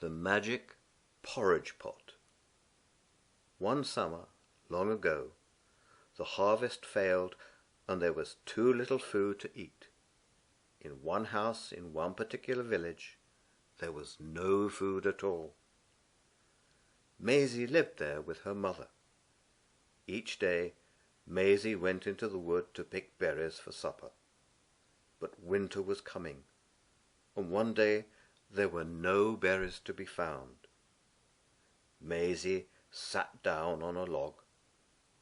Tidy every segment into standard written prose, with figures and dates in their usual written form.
The Magic Porridge Pot. One summer, long ago, the harvest failed and there was too little food to eat. In one house in one particular village there was no food at all. Maisie lived there with her mother. Each day Maisie went into the wood to pick berries for supper. But winter was coming, and one day there were no berries to be found. Maisie sat down on a log,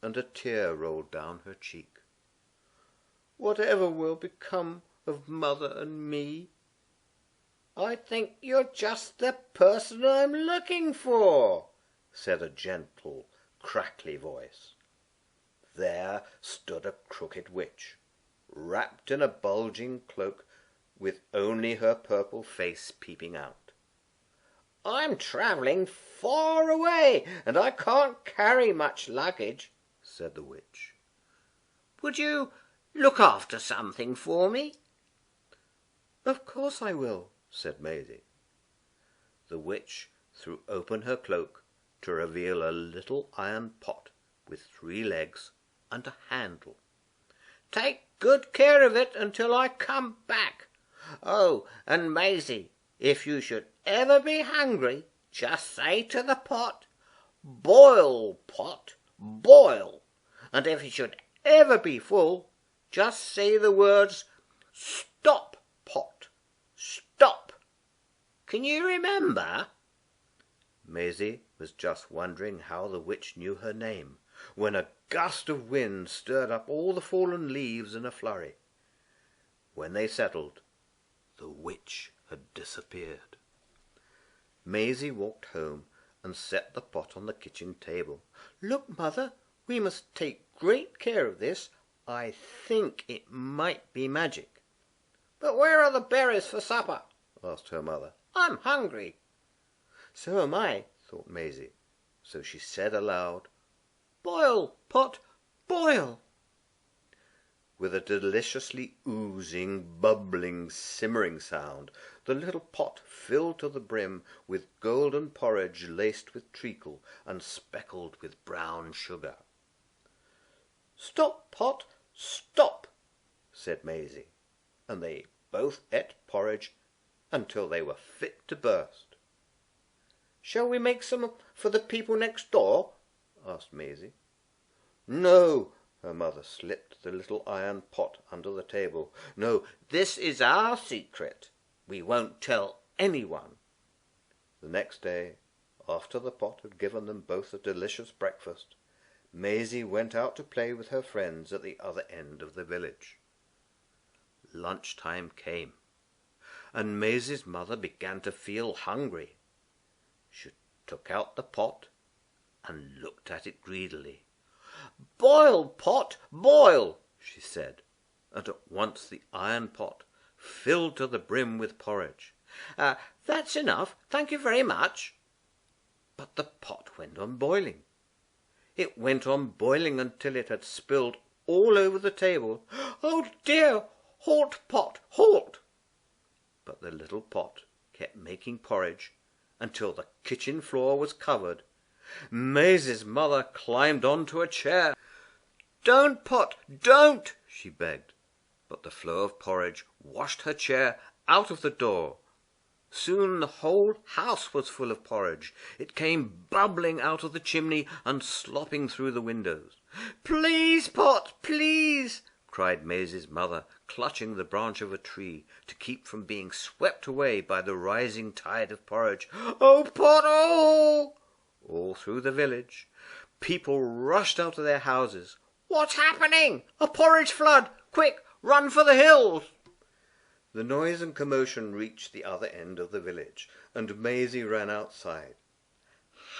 and a tear rolled down her cheek. "Whatever will become of mother and me?" "I think you're just the person I'm looking for," said a gentle, crackly voice. There stood a crooked witch, wrapped in a bulging cloak, with only her purple face peeping out. "I'm travelling far away, and I can't carry much luggage," said the witch. "Would you look after something for me?" "Of course I will," said Maisie. The witch threw open her cloak to reveal a little iron pot with 3 legs and a handle. "Take good care of it until I come back. Oh, and Maisie, if you should ever be hungry, just say to the pot, 'Boil, pot, boil,' and if it should ever be full, just say the words, 'Stop, pot, stop.' Can you remember?" Maisie was just wondering how the witch knew her name, when a gust of wind stirred up all the fallen leaves in a flurry. When they settled, the witch had disappeared. Maisie walked home and set the pot on the kitchen table. "Look, mother, we must take great care of this. I think it might be magic." "But where are the berries for supper?" asked her mother. "I'm hungry." "So am I," thought Maisie. So she said aloud, "Boil, pot, boil." With a deliciously oozing, bubbling, simmering sound, the little pot filled to the brim with golden porridge laced with treacle and speckled with brown sugar. "Stop, pot, stop," said Maisie, and they both ate porridge until they were fit to burst. "Shall we make some for the people next door?" asked Maisie. "No," her mother slipped the little iron pot under the table. "No, this is our secret. We won't tell anyone." The next day, after the pot had given them both a delicious breakfast, Maisie went out to play with her friends at the other end of the village. Lunchtime came, and Maisie's mother began to feel hungry. She took out the pot and looked at it greedily. "Boil, pot, boil," she said, and at once the iron pot filled to the brim with porridge. "That's enough, thank you very much." But the pot went on boiling. It went on boiling until it had spilled all over the table. "Oh dear! Halt, pot, halt!" But the little pot kept making porridge until the kitchen floor was covered. Maisie's mother climbed on to a chair. "Don't, pot, don't!" she begged, but the flow of porridge washed her chair out of the door. Soon the whole house was full of porridge. It came bubbling out of the chimney and slopping through the windows. "Please, pot, please!" cried Maisie's mother, clutching the branch of a tree to keep from being swept away by the rising tide of porridge. "Oh, pot, oh!" All through the village, people rushed out of their houses. "What's happening? A porridge flood! Quick, run for the hills!" The noise and commotion reached the other end of the village, and Maisie ran outside.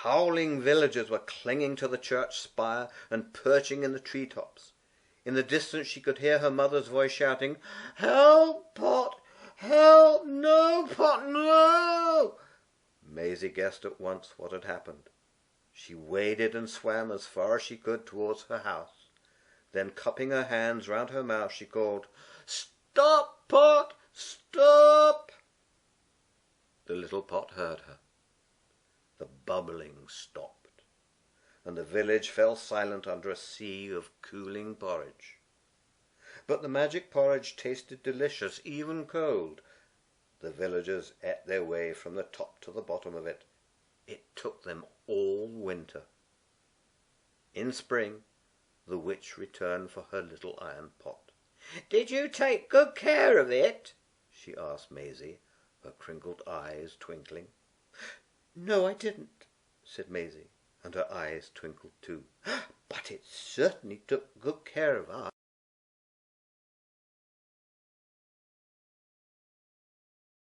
Howling villagers were clinging to the church spire and perching in the tree-tops. In the distance she could hear her mother's voice shouting, "Help, pot! Help! No, pot, no!" Maisie guessed at once what had happened. She waded and swam as far as she could towards her house. Then, cupping her hands round her mouth, she called, "Stop, pot! Stop!" The little pot heard her. bubbling stopped, and the village fell silent under a sea of cooling porridge. But the magic porridge tasted delicious, even cold. The villagers ate their way from the top to the bottom of it. It took them all winter. In spring, the witch returned for her little iron pot. "Did you take good care of it?" she asked Maisie, her crinkled eyes twinkling. "No, I didn't," said Maisie, and her eyes twinkled too. "But it certainly took good care of us."